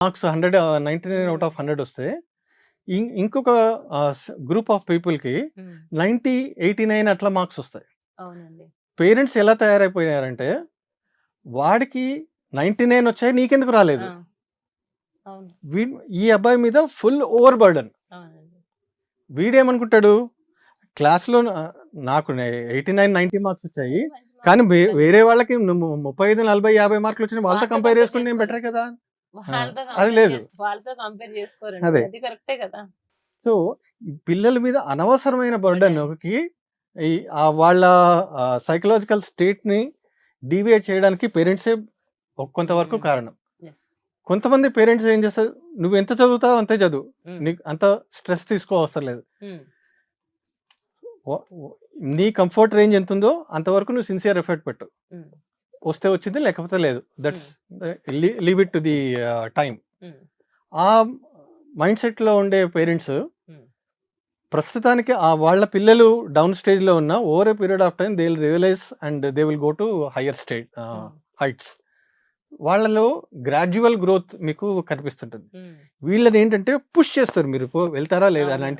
Marks 100 99 out of 100 వస్తే ఇంకొక group of పీపుల్‌కి 90, 89 అట్లా మార్క్స్ వస్తాయి. అవునండి. పేరెంట్స్ ఎలా తయారైపోయారంటే, వాడికి 99 వచ్చాయి నీకెందుకు రాలేదు? ఆ! అవును. ఈ అబ్బాయి మీద ఫుల్ ఓవర్ బర్డెన్. అవునండి. వీడేమనుకుంటాడు, క్లాస్‌లో నాకు 89, 90 మార్క్స్ వచ్చాయి. మంచి కానీ మార్క్స్ వచ్చాయి. వేరే వాళ్ళకి 35, 40, 50 మార్కులు వచ్చినాయి. వాళ్ళతో వాళ్ళతో కంపేర్ కంపేర్ చేసుకుంటే నేను బెటరే కదా! అది లేదు. వాళ్ళతో కంపేర్ చేసుకోరండి. అదే. అది కరెక్టే కదా! సో, ఈ పిల్లల మీద అనవసరమైన బర్డెన్‌కి వాళ్ళ సైకలాజికల్ స్టేట్‌ని డీవియేట్ చేయడానికి పేరెంట్సే కొంతవరకు కారణం. యెస్. కొంతమంది పేరెంట్స్ ఏం చేస్తారు, నువ్వు ఎంత చదువుతావో అంతే చదువు. నీకు అంత స్ట్రెస్ తీసుకోవసరం లేదు. నీ కంఫర్ట్ రేంజ్ ఎంతుందో అంతవరకు నువ్వు సిన్సియర్ ఎఫర్ట్ పెట్టు. వస్తే వచ్చింది లేకపోతే లేదు. That's leave it to the time. ఆ మైండ్ సెట్‌లో ఉండే పేరెంట్స్ ప్రస్తుతానికి వాళ్ళ పిల్లలు డౌన్ స్టేజ్‌లో ఉన్న over a period of time they will realise and they will go to higher heights. వాళ్ళలో గ్రాడ్యువల్ గ్రోత్ మీకు కనిపిస్తుంటుంది. వీళ్ళని ఏంటంటే పుష్ చేస్తారు, మీరు వెళ్తారా లేదా అవును.